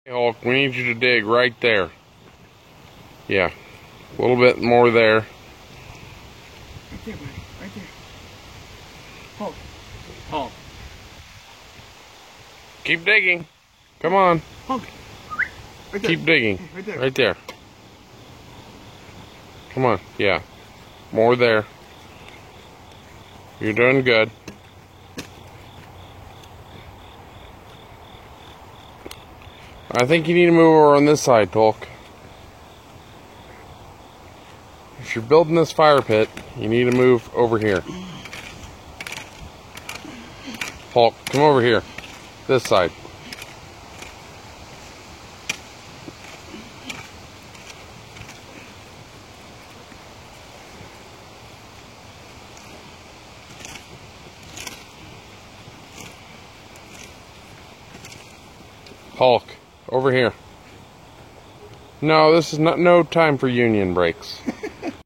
Hulk, we need you to dig right there. Yeah, a little bit more there. Right there, buddy. Right there. Hulk. Hulk. Keep digging. Come on. Hulk. Right there. Keep digging. Right there. Right there. Come on. Yeah. More there. You're doing good. I think you need to move over on this side, Hulk. If you're building this fire pit, you need to move over here. Hulk, come over here. This side. Hulk, over here. No, this is no time for union breaks.